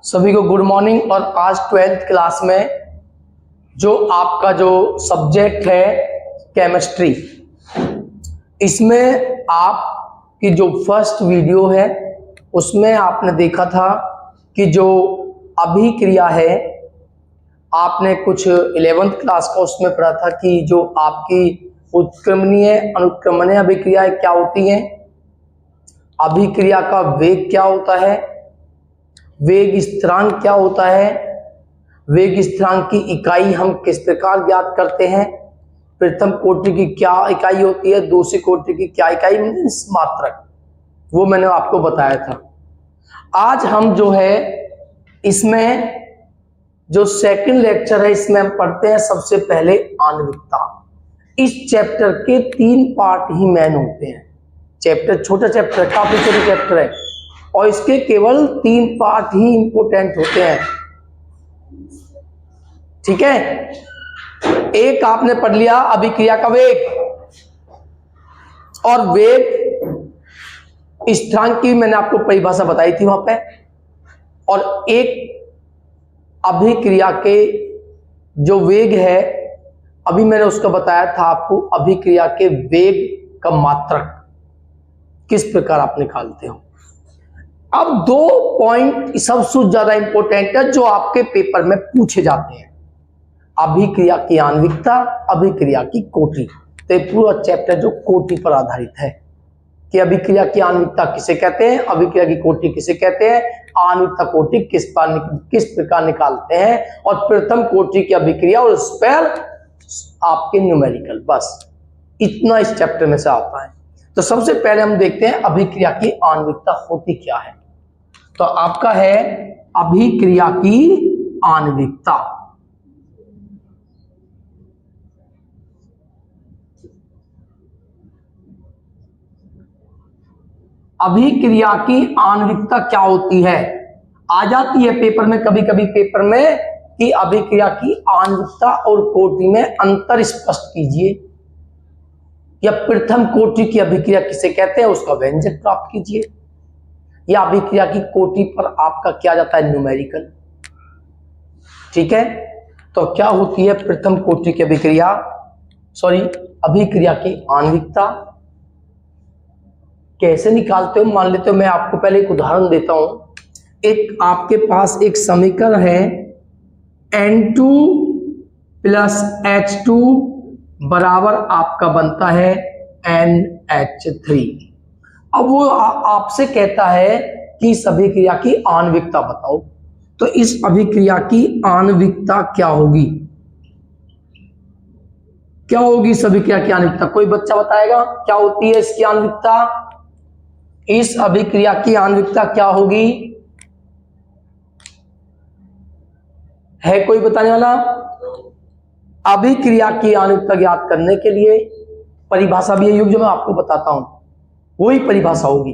सभी को good morning. और आज 12th क्लास में जो आपका जो सब्जेक्ट है केमिस्ट्री, इसमें आपकी जो फर्स्ट वीडियो है उसमें आपने देखा था कि जो अभिक्रिया है, आपने कुछ 11th क्लास का उसमें पढ़ा था कि जो आपकी उत्क्रमणीय अनुत्क्रमणीय अभिक्रियाएं क्या होती हैं, अभिक्रिया का वेग क्या होता है, वेग स्थिरांक क्या होता है, वेग स्थिरांक की इकाई हम किस प्रकार ज्ञात करते हैं, प्रथम कोटि की क्या इकाई होती है, दूसरी कोटि की क्या इकाई, मात्रक, वो मैंने आपको बताया था। आज हम जो है इसमें जो सेकंड लेक्चर है इसमें हम पढ़ते हैं सबसे पहले आणविकता। इस चैप्टर के 3 पार्ट ही मेन होते हैं। चैप्टर छोटा चैप्टर, काफी छोटा चैप्टर है और इसके केवल 3 पार्ट ही इंपोर्टेंट होते हैं। ठीक है, एक आपने पढ़ लिया अभिक्रिया का वेग, और वेग स्थिरांक की मैंने आपको परिभाषा बताई थी वहां पे, और एक अभिक्रिया के जो वेग है अभी मैंने उसका बताया था आपको, अभिक्रिया के वेग का मात्रक किस प्रकार आप निकालते हो। अब 2 पॉइंट सबसे ज्यादा इंपॉर्टेंट है जो आपके पेपर में पूछे जाते हैं, अभिक्रिया की आणविकता, अभिक्रिया की कोटि। तो पूरा चैप्टर जो कोटि पर आधारित है कि अभिक्रिया की आणविकता किसे कहते हैं, अभिक्रिया की कोटि किसे कहते हैं, आणविकता कोटि किस प्रकार निकालते हैं, और प्रथम कोटि की अभिक्रिया और उस पर आपके न्यूमेरिकल, बस इतना इस चैप्टर में से आता है। तो सबसे पहले हम देखते हैं अभिक्रिया की आणविकता होती क्या है। तो आपका है अभिक्रिया की आणविकता। अभिक्रिया की आणविकता क्या होती है, आ जाती है पेपर में, कभी कभी पेपर में कि अभिक्रिया की आणविकता और कोटि में अंतर स्पष्ट कीजिए, या प्रथम कोटि की अभिक्रिया किसे कहते हैं उसका व्यंजक प्राप्त कीजिए, या अभिक्रिया की कोटि पर आपका क्या जाता है न्यूमेरिकल। ठीक है, तो क्या होती है प्रथम कोटि की अभिक्रिया, अभिक्रिया की आणविकता कैसे निकालते हो। मान लेते हो, मैं आपको पहले एक उदाहरण देता हूं। एक आपके पास एक समीकरण है N2 प्लस H2 बराबर आपका बनता है NH3। अब वो आपसे कहता है कि इस अभिक्रिया की आणविकता बताओ। तो इस अभिक्रिया की आणविकता क्या होगी, क्या होगी इस अभिक्रिया की आणविकता, कोई बच्चा बताएगा क्या होती है इसकी आणविकता, इस अभिक्रिया की आणविकता क्या होगी, है कोई बताने वाला। अभिक्रिया की आणविकता ज्ञात करने के लिए परिभाषा भी है, जो मैं आपको बताता हूं वही परिभाषा होगी।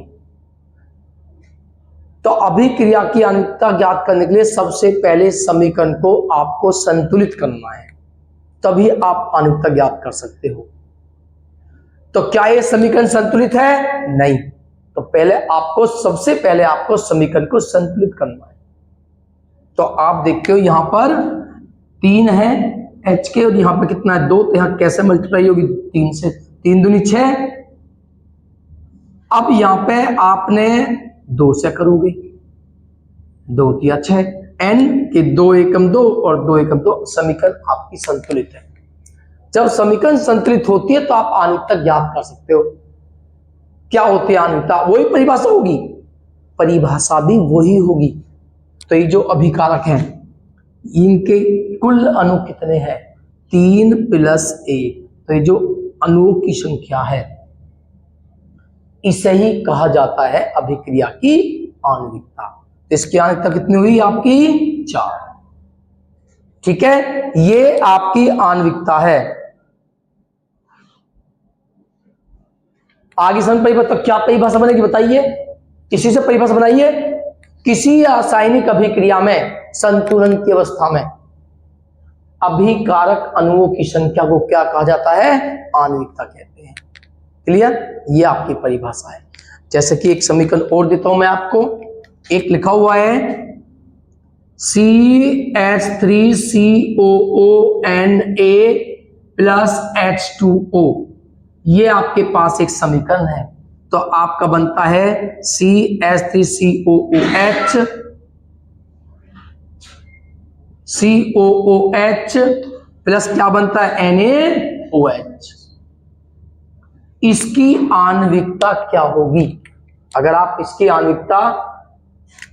तो अभिक्रिया की आणविकता ज्ञात करने के लिए सबसे पहले समीकरण को आपको संतुलित करना है, तभी आप आणविकता ज्ञात कर सकते हो। तो क्या ये समीकरण संतुलित है, नहीं, तो पहले आपको सबसे पहले आपको समीकरण को संतुलित करना है। तो आप देखते हो यहां पर 3 है H के, और यहां पर कितना है 2, तो यहां कैसे मल्टीप्लाई होगी 3 से, 3 दूनी 6। अब यहां पे आपने 2 से करोगे, 2 तिया 6, N के 2 एकम 2 और 2 एकम 2, समीकरण आपकी संतुलित है। जब समीकरण संतुलित होती है तो आप आणविकता ज्ञात कर सकते हो। क्या होती है आणविकता, वही परिभाषा होगी, परिभाषा भी वही होगी। तो ये जो अभिकारक हैं इनके कुल अणु कितने हैं, 3 प्लस 1, तो ये जो अणुओं की संख्या है इसे ही कहा जाता है अभिक्रिया की आणविकता। इसकी आणविकता कितनी हुई आपकी 4। ठीक है, ये आपकी आणविकता है। आगे समझ परिभाषा, तो क्या परिभाषा बनेगी बताइए, किसी से परिभाषा बनाइए। किसी रासायनिक अभिक्रिया में संतुलन की अवस्था में अभिकारक अणुओं की संख्या को क्या कहा जाता है, आणविकता कहते हैं। क्लियर, ये आपकी परिभाषा है। जैसे कि एक समीकरण और देता हूं मैं आपको, एक लिखा हुआ है CH3COONA प्लस H2O, ये आपके पास एक समीकरण है। तो आपका बनता है CH3COOH प्लस क्या बनता है NaOH। इसकी आणविकता क्या होगी? अगर आप इसकी आणविकता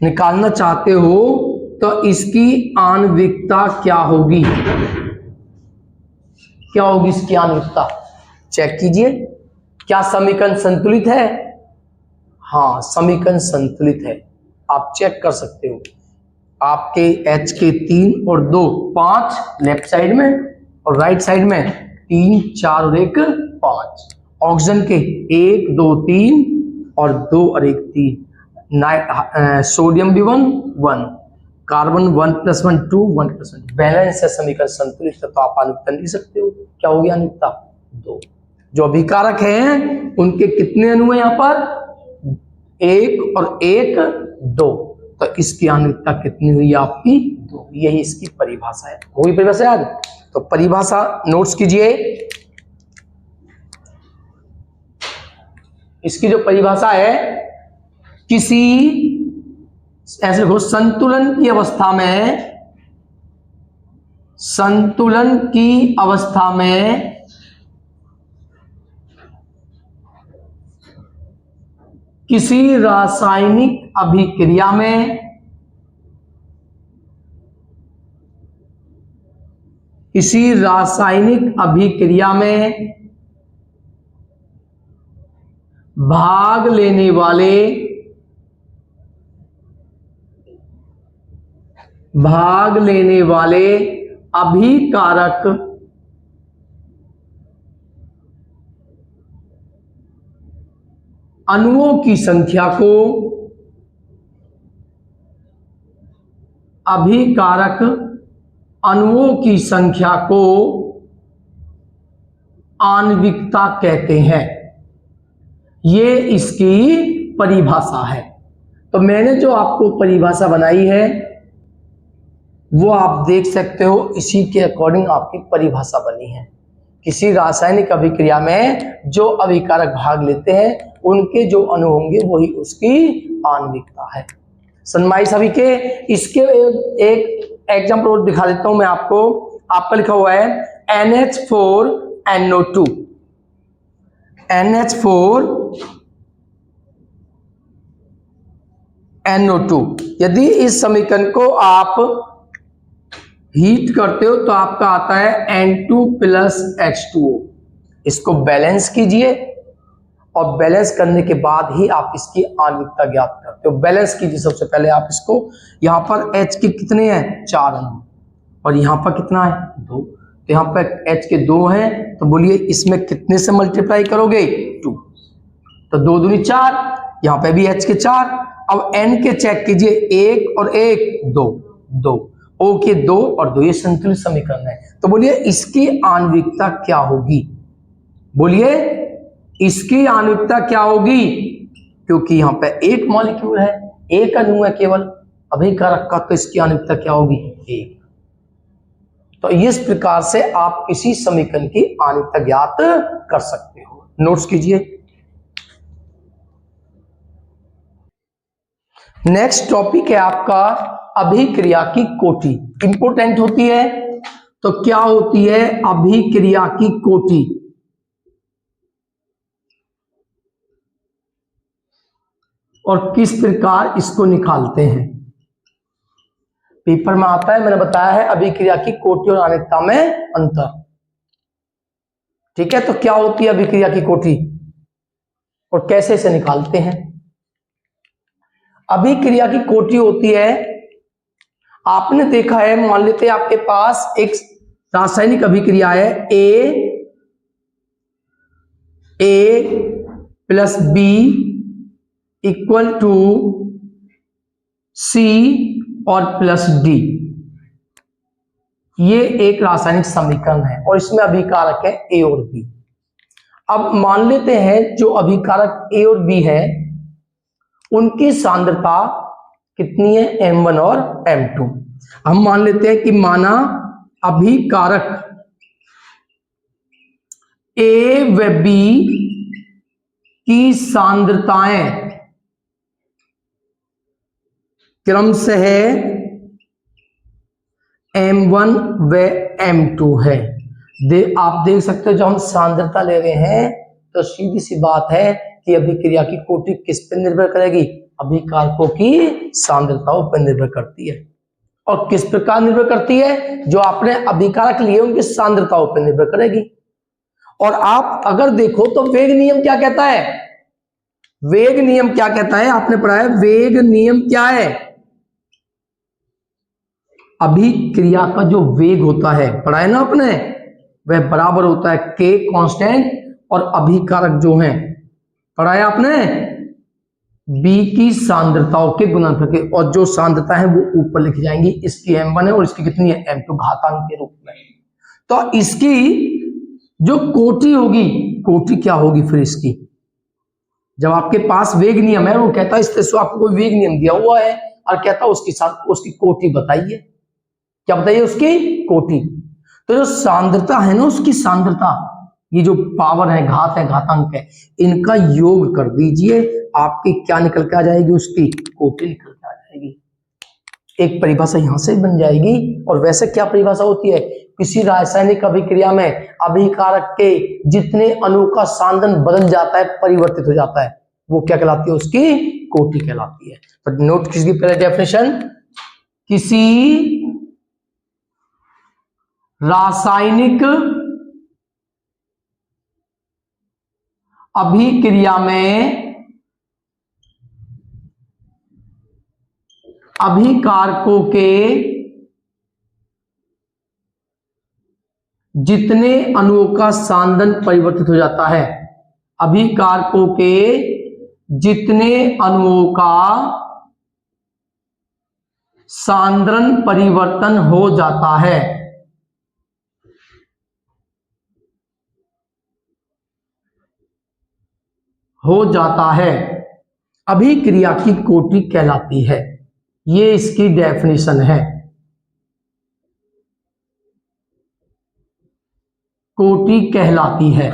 निकालना चाहते हो तो इसकी आणविकता क्या होगी? क्या होगी इसकी आणविकता? चेक कीजिए, क्या समीकरण संतुलित है? हाँ, समीकरण संतुलित है। आप चेक कर सकते हो, आपके H के 3 और 2 5 लेफ्ट साइड में और राइट साइड में 3 4 और 1 5, ऑक्सीजन के 1 2 3 और 2 और 1 3, सोडियम भी 1 कार्बन 1+1 2 1+1, बैलेंस है, समीकरण संतुलित है। तो आप आणविकता लिख सकते हो, क्या होगी आणविकता? 2। जो अभिकारक हैं उनके कितने अणु हैं यहाँ पर? 1 और 1 2, तो इसकी आणविकता कितनी हुई आपकी? 2। यही इसकी परिभाषा है। होगी परिभाषा याद? तो परिभाषा नोट्स कीजिए। इसकी जो परिभाषा है, किसी ऐसे लिखो, संतुलन की अवस्था में किसी रासायनिक अभिक्रिया में भाग लेने वाले अभिकारक अणुओं की संख्या को आणविकता कहते हैं। ये इसकी परिभाषा है। तो मैंने जो आपको परिभाषा बनाई है वो आप देख सकते हो, इसी के अकॉर्डिंग आपकी परिभाषा बनी है। किसी रासायनिक अभिक्रिया में जो अभिकारक भाग लेते हैं उनके जो अणु होंगे वही उसकी आणविकता है। सन्माई सभी के, इसके एक एग्जांपल और दिखा देता हूं मैं आपको। आपका लिखा हुआ है NH4NO2, NH4NO2। यदि इस समीकरण को आप हीट करते हो तो आपका आता है N2 प्लस H2O। इसको बैलेंस कीजिए और बैलेंस करने के बाद ही आप इसकी आणविकता ज्ञात करते हो। बैलेंस कीजिए सबसे पहले आप इसको। यहां पर H के कितने हैं? 4 अणु, और यहां पर कितना है? 2। तो यहां पर H के 2 हैं, तो बोलिए इसमें कितने से मल्टीप्लाई करोगे? 2। तो 2 दूनी 4, यहां पे भी H के 4। अब N के चेक कीजिए, 1 और 1 2 2, O के 2 और 2, ये संतुलित समीकरण है। तो बोलिए इसकी आणविकता क्या होगी? बोलिए इसकी आणविकता क्या होगी? क्योंकि यहां पे एक मॉलिक्यूल है, एक अणु है केवल अभिकारक का, तो इसकी आणविकता क्या होगी? 1। तो इस प्रकार से आप किसी समीकरण की आणविकता ज्ञात कर सकते हो। नोट्स कीजिए। नेक्स्ट टॉपिक है आपका अभिक्रिया की कोटि। इंपोर्टेंट होती है। तो क्या होती है अभिक्रिया की कोटि? और किस प्रकार इसको निकालते हैं? पेपर में आता है, मैंने बताया है अभिक्रिया की कोटि और आणविकता में अंतर। ठीक है, तो क्या होती है अभिक्रिया की कोटि और कैसे इसे निकालते हैं? अभिक्रिया की कोटि होती है, आपने देखा है, मान लेते हैं आपके पास एक रासायनिक अभिक्रिया है, A plus B equal to C और प्लस D। ये एक रासायनिक समीकरण है और इसमें अभिकारक है A और B। अब मान लेते हैं जो अभिकारक A और B है उनकी सांद्रता कितनी है? M1 और M2। हम मान लेते हैं कि माना अभिकारक ए व बी की सांद्रताएं क्रमशः M1 व M2 है। आप देख सकते हो, जब हम सांद्रता ले रहे हैं तो सीधी सी बात है कि अभिक्रिया की कोटि किस पर निर्भर करेगी? अभिकारकों की सांद्रताओं पर निर्भर करती है। और किस प्रकार निर्भर करती है? जो आपने अभिकारक लिए उनकी सांद्रताओं पर निर्भर करेगी। और आप अगर देखो तो वेग नियम क्या कहता है? वेग नियम क्या कहता है? आपने पढ़ा है वेग नियम क्या है? अभिक्रिया का जो वेग होता है, पढ़ा है ना आपने, वह बराबर होता है k कांस्टेंट और अभिकारक जो हैं, पढ़ा है आपने, B की सांद्रताओं के गुणनफल के। और जो सांद्रता है वो ऊपर लिखी जाएंगी, इसकी M1 है और इसकी कितनी है? M2 घातांक के रूप में। तो इसकी जो कोटि होगी, कोटि क्या होगी फिर इसकी? जब आपके पास वेग नियम है, वो कहता है इस तरह से आपको कोई वेग नियम दिया हुआ है और कहता है उसकी कोटि बताइए। क्या बताइए? उसकी कोटि। तो जो सांद्रता है ना, उसकी सांद्रता, ये जो पावर है, घात है, घातांक है, इनका योग कर दीजिए, आपकी क्या निकल के आ जाएगी? उसकी कोटि निकल के आ जाएगी। एक परिभाषा यहां से बन जाएगी। और वैसे क्या परिभाषा होती है? किसी रासायनिक अभिक्रिया में अभिकारक के जितने अणु का सांद्रण बदल जाता है, परिवर्तित हो जाता है, वो क्या कहलाती है? उसकी कोटि कहलाती है। तो नोट कीजिए पहले डेफिनेशन, किसी रासायनिक अभिक्रिया में अभिकारकों के जितने अणुओं का सांद्रण परिवर्तित हो जाता है, अभिकारकों के जितने अणुओं का सांद्रण परिवर्तन हो जाता है, अभिक्रिया की कोटि कहलाती है। ये इसकी डेफिनेशन है, कोटि कहलाती है।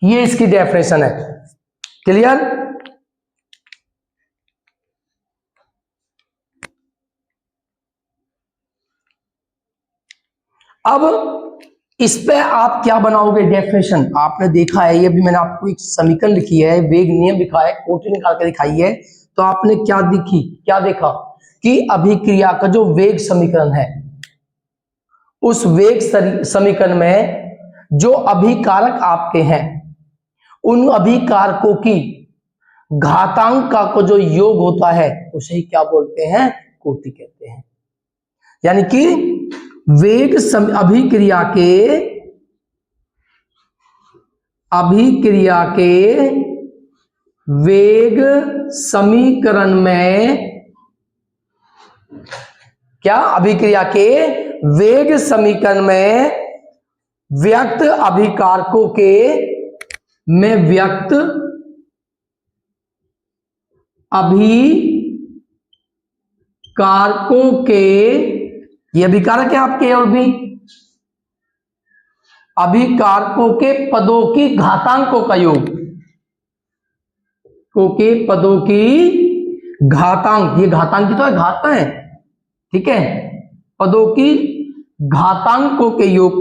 ये इसकी डेफिनेशन है। क्लियर? अब इस पे आप क्या बनाओगे? डेफिनेशन आपने देखा है, ये भी मैंने आपको एक समीकरण लिखी है, वेग नियम लिखा है, कोटि निकाल के दिखाई है। तो आपने क्या देखा कि अभिक्रिया का जो वेग समीकरण है, उस वेग समीकरण में जो अभिकारक आपके हैं, उन अभिकारकों की घातांक का को जो योग होता है, उसे ही क्या बोलते हैं? कोटि कहते हैं। यानी कि अभिक्रिया के वेग समीकरण में क्या? अभिक्रिया के वेग समीकरण में व्यक्त अभिकारकों के ये अभिकारक है आपके और भी, अभिकारकों के पदों की घातांकों का योग, पदों की घातांक, ये घातांक की तो है, घात है, ठीक है, पदों की घातांकों के योग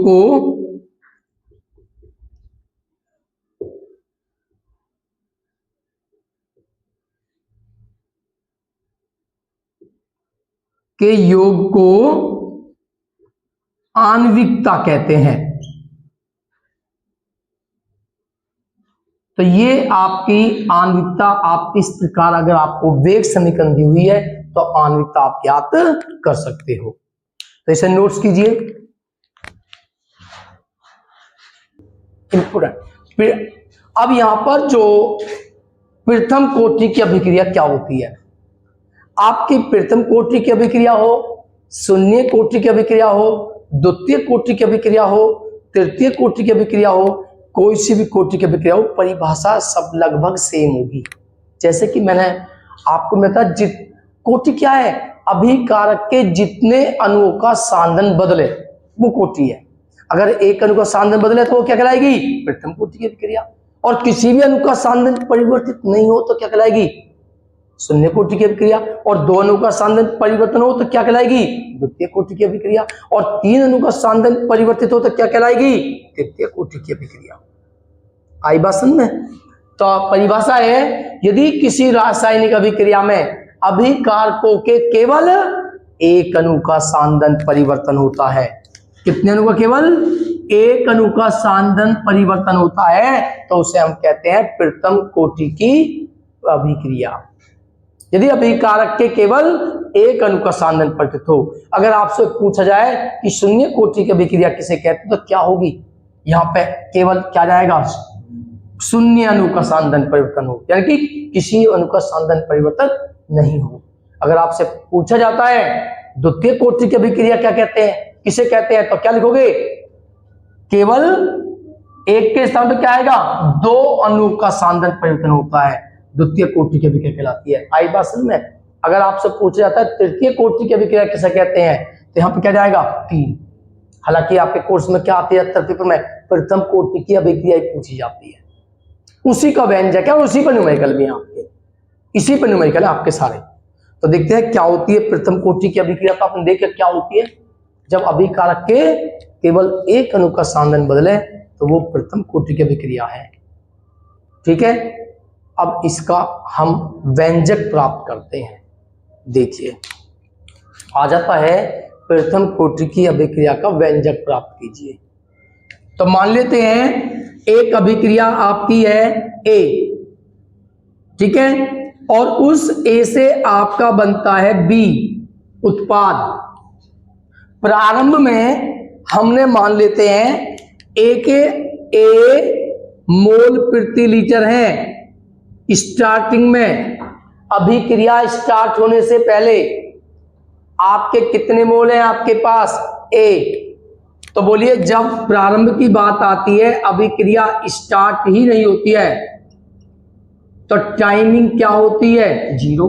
को आणविकता कहते हैं। तो ये आपकी आणविकता, आप इस प्रकार अगर आपको वेग समीकरण दी हुई है तो आणविकता आप ज्ञात कर सकते हो। तो इसे नोट्स कीजिए, इंपोर्टेंट। अब यहां पर जो प्रथम कोटि की अभिक्रिया क्या होती है, आपकी प्रथम कोटि की अभिक्रिया हो, शून्य कोटि की अभिक्रिया हो, द्वितीय कोटि की अभिक्रिया हो, तृतीय कोटि की अभिक्रिया हो, कोई सी भी कोटि की अभिक्रिया हो, परिभाषा सब लगभग सेम होगी। जैसे कि मैंने आपको बताया, कोटि क्या है? अभिकारक के जितने अणुओं का सांद्रण बदले वो कोटि है। अगर एक अणु का सांद्रण बदले तो वो क्या कहलाएगी? प्रथम कोटि की अभिक्रिया। और किसी भी अणु का सांद्रण परिवर्तित नहीं हो तो क्या कहलाएगी? शून्य कोटि की अभिक्रिया। और दो अणु का सांद्रण परिवर्तन हो तो क्या कहलाएगी? द्वितीय कोटि की अभिक्रिया। और तीन अणु का सांद्रण परिवर्तित हो तो क्या कहलाएगी? तृतीय कोटि की अभिक्रिया। आई बात समझ में? तो परिभाषा है, यदि किसी रासायनिक अभिक्रिया में अभिकारकों के केवल एक अणु का सांद्रण परिवर्तन होता है। कितने अणु का? केवल एक अणु का सांद्रण परिवर्तन होता है तो उसे हम कहते हैं प्रथम कोटि की अभिक्रिया। यदि अभिकारक के केवल एक अणु का सांद्रण परिवर्तित हो। अगर आपसे पूछा जाए कि शून्य कोटि की अभिक्रिया किसे कहते हैं तो क्या होगी? यहां पे केवल क्या जाएगा? शून्य अणु का सांद्रण परिवर्तन हो, यानी कि किसी अणु का सांद्रण परिवर्तन नहीं हो। अगर आपसे पूछा जाता है द्वितीय कोटि की अभिक्रिया क्या कहते हैं, किसे कहते हैं, तो क्या लिखोगे? केवल एक के स्थान पर क्या आएगा? दो अणु का सांद्रण परिवर्तन होता है, द्वितीय कोटि की अभिक्रिया कहलाती है। आई बात समझ में? अगर आपसे पूछा जाता है तृतीय कोटि की अभिक्रिया किसे कहते हैं तो यहां पर क्या जाएगा? तीन। हालांकि आपके कोर्स में क्या आती है? पेपर में प्रथम कोटि की अभिक्रिया पूछी जाती है, उसी का व्यंजक है, उसी पर न्यूमेरिकल भी है आपके, इसी पर न्यूमेरिकल है आपके सारे। तो देखते हैं क्या होती है प्रथम कोटि की अभिक्रिया। तो आपने देखा क्या होती है, जब अभिकारक के केवल एक अणु का सांद्रण बदले तो वो प्रथम कोटि की अभिक्रिया है। ठीक है, अब इसका हम व्यंजक प्राप्त करते हैं। देखिए आ जाता है प्रथम कोटि की अभिक्रिया का व्यंजक प्राप्त कीजिए। तो मान लेते हैं एक अभिक्रिया आपकी है ए, ठीक है, और उस ए से आपका बनता है बी उत्पाद। प्रारंभ में हमने मान लेते हैं ए के ए मोल प्रति लीटर है। स्टार्टिंग में अभिक्रिया स्टार्ट होने से पहले आपके कितने मोल हैं आपके पास? ए। तो बोलिए जब प्रारंभ की बात आती है, अभिक्रिया स्टार्ट ही नहीं होती है तो टाइमिंग क्या होती है? जीरो।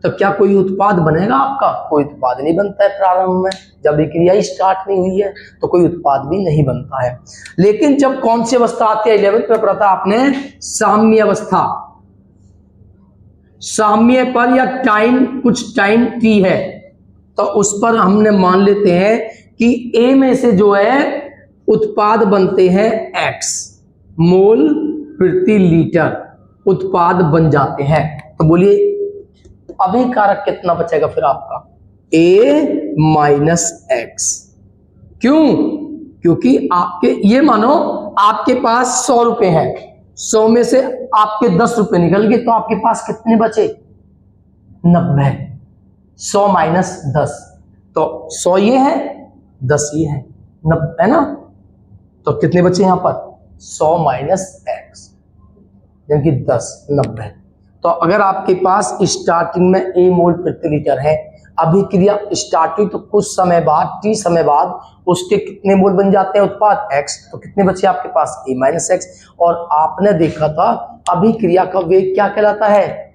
तो क्या कोई उत्पाद बनेगा आपका? कोई उत्पाद नहीं बनता है प्रारंभ में, जब अभिक्रिया स्टार्ट नहीं हुई है तो कोई उत्पाद भी नहीं बनता है। लेकिन जब कौन सी अवस्था आती है? 11th में पढ़ा था आपने, साम्य अवस्था। साम्य पर या टाइम, कुछ टाइम टी है तो उस पर हमने मान लेते हैं कि ए में से जो है उत्पाद बनते हैं एक्स मोल प्रति लीटर, उत्पाद बन जाते हैं। तो बोलिए अभिकारक कितना बचेगा फिर आपका? ए माइनस एक्स। क्यों? क्योंकि आपके ये मानो आपके पास 100 रुपए हैं, 100 में से आपके 10 रुपए निकल गए तो आपके पास कितने बचे? 90। 100 माइनस 10, तो 100 ये है, 10 ये है, 90 है ना। तो कितने बचे यहां पर? 100 माइनस एक्स यानी कि 10, 90। तो अगर आपके पास स्टार्टिंग में ए मोल प्रति लीटर है, अभिक्रिया स्टार्ट हुई तो कुछ समय बाद, टी समय बाद उसके कितने मोल बन जाते हैं उत्पाद? एक्स। तो कितने बचे आपके पास? ए माइनस एक्स। और आपने देखा था अभिक्रिया का वेग क्या कहलाता है?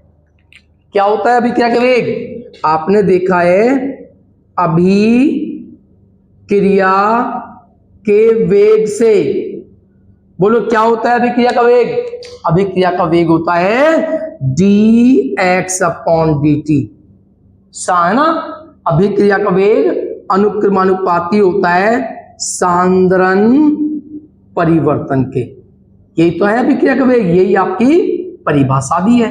क्या होता है अभिक्रिया का वेग? आपने देखा है अभिक्रिया के वेग से, बोलो क्या होता है अभिक्रिया का वेग? अभिक्रिया का वेग होता है D x upon D T. है ना, अभिक्रिया का वेग अनुक्रमानुपाती होता है सांद्रण परिवर्तन के। यही तो है अभिक्रिया का वेग, यही आपकी परिभाषा भी है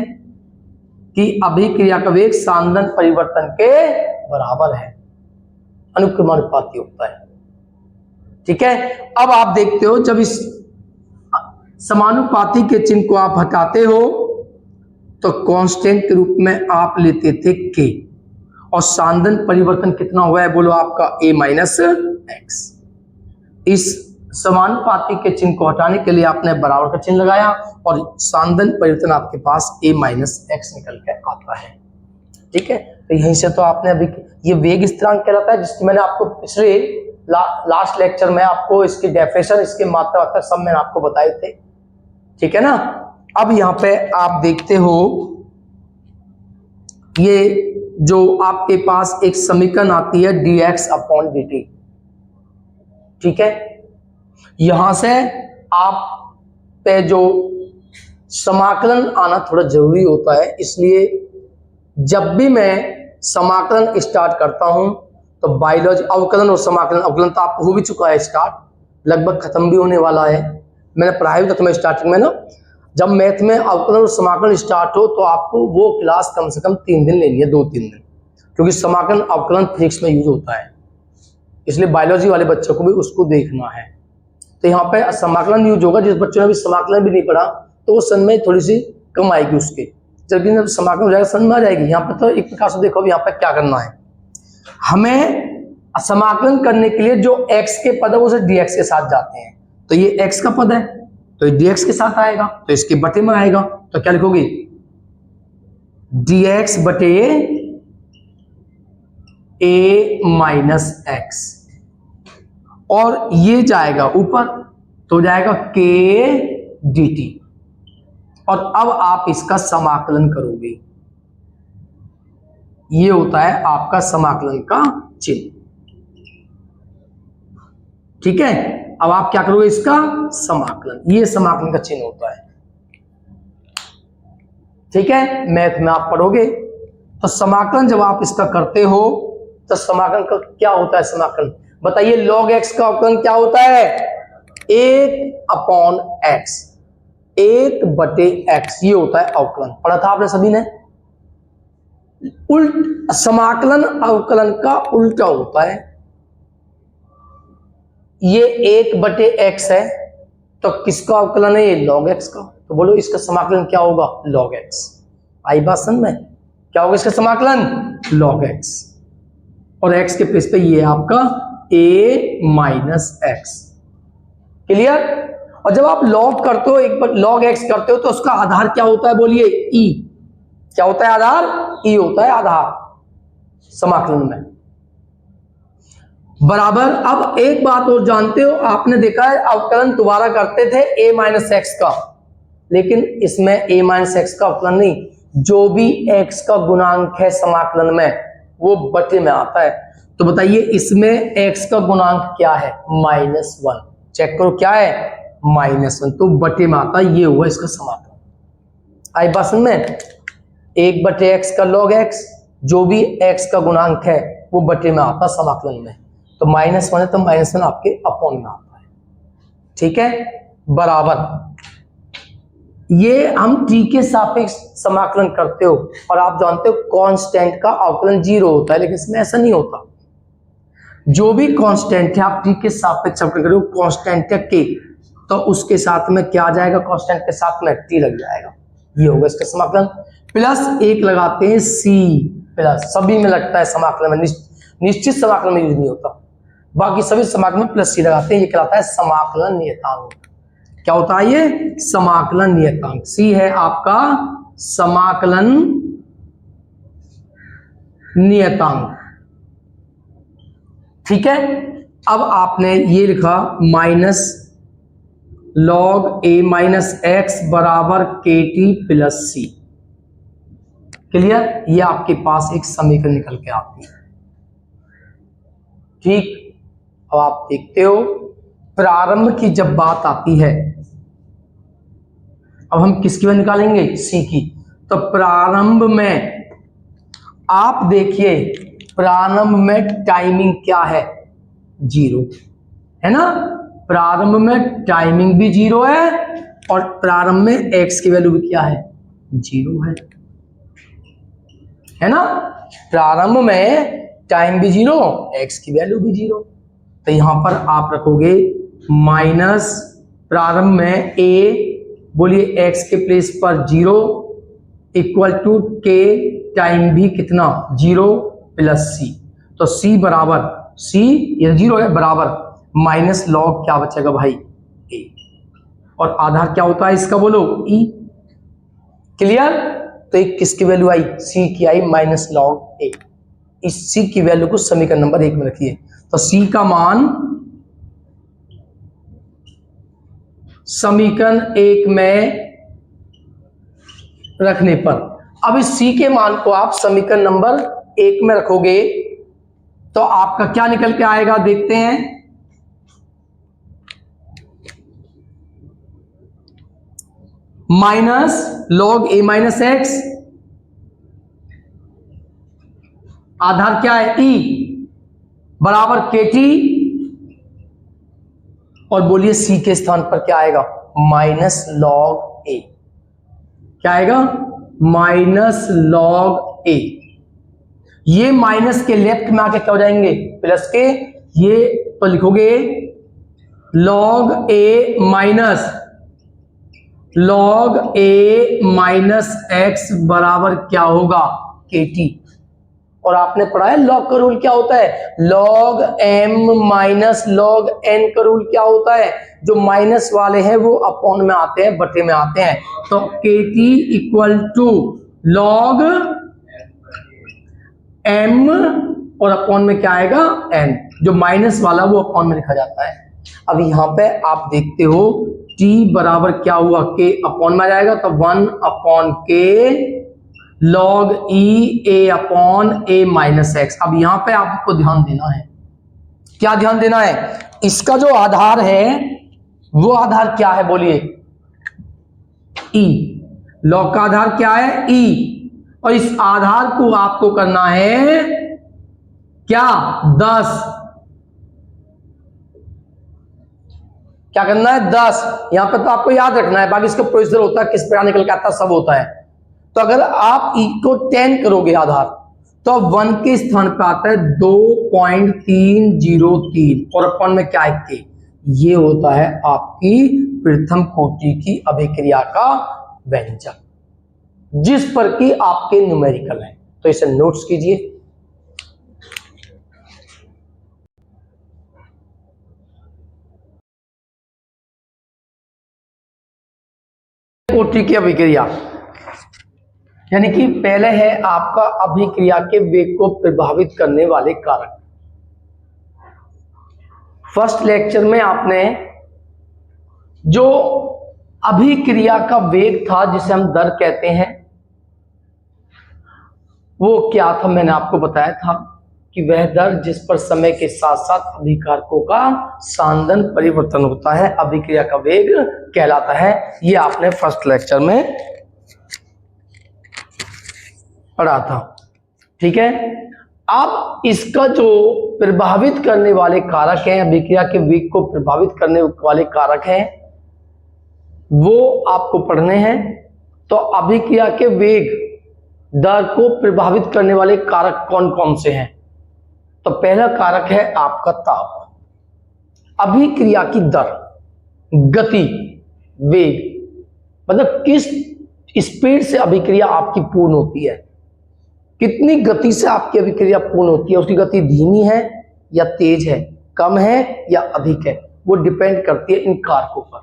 कि अभिक्रिया का वेग सांद्रण परिवर्तन के बराबर है, अनुक्रमानुपाती होता है। ठीक है, अब आप देखते हो जब इस समानुपाती के चिन्ह को आप हटाते हो तो कांस्टेंट के रूप में आप लेते थे के, और सांद्रण परिवर्तन कितना हुआ है? बोलो आपका ए माइनस एक्स। इस समानुपाती के चिन्ह को हटाने के लिए आपने बराबर का चिन्ह लगाया और सांद्रण परिवर्तन आपके पास ए माइनस एक्स निकल के आता है। ठीक है, तो यहीं से तो आपने अभी ये वेग स्थिरांक कहलाता है, जिसकी मैंने आपको पिछले लास्ट लेक्चर में आपको इसकी डेफिनेशन, इसके मात्रा तक सब मैंने आपको बताए थे। ठीक है ना। अब यहाँ पे आप देखते हो ये जो आपके पास एक समीकरण आती है dx अपॉन dt, ठीक है। यहां से आप पे जो समाकलन आना थोड़ा जरूरी होता है, इसलिए जब भी मैं समाकलन स्टार्ट करता हूं तो बायोलॉजी अवकलन और समाकलन, अवकलन तो आपको हो भी चुका है स्टार्ट, लगभग खत्म भी होने वाला है, मैंने पढ़ाया भी था तुम्हें स्टार्टिंग में ना। जब मैथ में अवकलन और समाकलन स्टार्ट हो तो आपको वो क्लास कम से कम 3 दिन लेनी है, 2-3 दिन, क्योंकि समाकलन अवकलन फिजिक्स में यूज होता है, इसलिए बायोलॉजी वाले बच्चों को भी उसको देखना है। तो यहाँ पे समाकलन यूज होगा, जिस बच्चों ने भी समाकलन भी नहीं पढ़ा तो वो समझ में थोड़ी सी कम आएगी उसके, जब समाकलन हो जाएगा समझ में आ जाएगी। यहाँ पर तो एक प्रकार से देखो यहाँ पर क्या करना है, हमें समाकलन करने के लिए जो x के पद है वो dx के साथ जाते हैं, तो ये x का पद है तो ये dx के साथ आएगा, तो इसके बटे में आएगा, तो क्या लिखोगे dx बटे a माइनस x, और ये जाएगा ऊपर तो हो जाएगा k dt, और अब आप इसका समाकलन करोगे, ये होता है आपका समाकलन का चिन्ह, ठीक है। अब आप क्या करोगे इसका समाकलन, ये समाकलन का चिन्ह होता है, ठीक है। मैथ में आप पढ़ोगे तो समाकलन जब आप इसका करते हो तो समाकलन का क्या होता है, समाकलन बताइए, log x का अवकलन क्या होता है, 1 अपॉन x, 1 बटे x, ये होता है अवकलन, पढ़ा था आपने सभी ने। उल्ट समाकलन अवकलन का उल्टा होता है, ये 1 बटे x है तो किसका अवकलन है, ये log x का, तो बोलो इसका समाकलन क्या होगा, log x। आई बात समझ में, क्या होगा इसका समाकलन log x, और x के प्लेस पे ये आपका a माइनस x, क्लियर। और जब आप log करते हो, एक बार log x करते हो तो उसका आधार क्या होता है, बोलिए e, क्या होता है आधार, e होता है आधार समाकलन में, बराबर। अब एक बात और जानते हो, आपने देखा है अवकलन दोबारा करते थे a माइनस एक्स का, लेकिन इसमें a माइनस एक्स का अवकलन नहीं, जो भी x का गुणांक है समाकलन में वो बटे में आता है, तो बताइए इसमें x का गुणांक क्या है, -1, चेक करो क्या है -1, तो बटे में आता है, ये हुआ इसका समाकलन। आई बात समझ में, 1 बटे x का log x, जो भी x का गुणांक है वो बटे में आता है समाकलन में, तो -1 है तो -1 आपके अपॉन में आता है, ठीक है, बराबर। ये हम t के सापेक्ष समाकलन करते हो, और आप जानते हो कांस्टेंट का अवकलन 0 होता है, लेकिन इसमें ऐसा नहीं होता, जो भी कांस्टेंट है आप t के सापेक्ष अवकलन करो, कांस्टेंट है k, तो उसके साथ में क्या आ जाएगा, कांस्टेंट के साथ में t लग जाएगा, ये होगा इसका समाकलन। प्लस 1 लगाते हैं c प्लस, सभी में लगता है समाकलन में, निश्चित समाकलन में यूज नहीं होता, बाकी सभी समाकलन में प्लस c लगाते हैं, ये कहलाता है समाकलन नियतांक। क्या होता है ये, समाकलन नियतांक, c है आपका समाकलन नियतांक, ठीक है। अब आपने ये लिखा minus log a minus x बराबर kt प्लस c, क्लियर, ये आपके पास एक समीकरण निकल के आती है, ठीक। अब आप देखते हो प्रारंभ की जब बात आती है, अब हम किसकी वैल्यू निकालेंगे, c की, तो प्रारंभ में आप देखिए, प्रारंभ में टाइमिंग क्या है, 0 है ना, प्रारंभ में टाइमिंग भी 0 है, और प्रारंभ में x की वैल्यू भी क्या है, 0 है ना, प्रारंभ में टाइम भी 0, x की वैल्यू भी 0, तो यहां पर आप रखोगे माइनस प्रारंभ में a, बोलिए x के प्लेस पर 0 इक्वल टू k टाइम भी कितना 0 प्लस c, तो c बराबर, c ये 0 है, बराबर माइनस लॉग क्या बचेगा भाई a, और आधार क्या होता है इसका, बोलो e, क्लियर। तो एक किसकी वैल्यू आई, c की आई माइनस लॉग a, इस c की वैल्यू को समीकरण नंबर 1 में रखिए, तो c का मान समीकरण 1 में रखने पर, अब इस c के मान को आप समीकरण नंबर 1 में रखोगे तो आपका क्या निकल के आएगा, देखते हैं। Minus log a minus x, आधार क्या है e, बराबर kt, और बोलिए c के स्थान पर क्या आएगा, माइनस log a। क्या आएगा, माइनस log a। ये माइनस के लेफ्ट में आके क्या हो जाएंगे, प्लस के। ये तो लिखोगे log a minus log a minus x बराबर क्या होगा, kt। और आपने पढ़ा है log का रूल क्या होता है, log m minus log n का रूल क्या होता है, जो माइनस वाले हैं वो अपॉन में आते हैं, बटे में आते हैं। तो kt equal to log m और अपॉन में क्या आएगा, n। जो माइनस वाला वो अपॉन में लिखा जाता है। अब यहां पे आप देखते हो t बराबर क्या हुआ, k अपॉन में आ जाएगा, तो 1 upon k log e a upon a minus x. अब यहां पे आपको ध्यान देना है, क्या ध्यान देना है, इसका जो आधार है वो आधार क्या है, बोलिए e। log का आधार क्या है, e, और इस आधार को आपको करना है क्या, 10। क्या करना है, 10। यहां पे तो आपको याद रखना है, बाकी इसका प्रोसीजर होता है, किस प्रकार निकल के आता है, सब होता है। तो अगर आप e को 10 करोगे आधार, तो 1 के स्थान पे आता है 2.303, और अपॉन में क्या है, के। ये होता है आपकी प्रथम कोटि की अभिक्रिया का व्यंजक, जिस पर कि आपके न्यूमेरिकल है। तो इसे नोट्स कीजिए। कोटि की अभिक्रिया यानी कि पहले है आपका अभिक्रिया के वेग को प्रभावित करने वाले कारक। फर्स्ट लेक्चर में आपने जो अभिक्रिया का वेग था, जिसे हम दर कहते हैं, वो क्या था, मैंने आपको बताया था कि वह दर जिस पर समय के साथ साथ अभिकारकों का सांदन परिवर्तन होता है, अभिक्रिया का वेग कहलाता है। ये आपने फर्स्ट लेक्चर में पढ़ा था, ठीक है। अब इसका जो प्रभावित करने वाले कारक हैं, अभिक्रिया के वेग को प्रभावित करने वाले कारक हैं, वो आपको पढ़ने हैं। तो अभिक्रिया के वेग दर को प्रभावित करने वाले कारक कौन कौन से हैं? तो पहला कारक है आपका ताप। अभिक्रिया की दर, गति, वेग, मतलब किस स्पीड से अभिक्रिया आपकी पूर्ण होती है, कितनी गति से आपकी अभिक्रिया पूर्ण होती है, उसकी गति धीमी है या तेज है, कम है या अधिक है, वो डिपेंड करती है इन कारकों पर।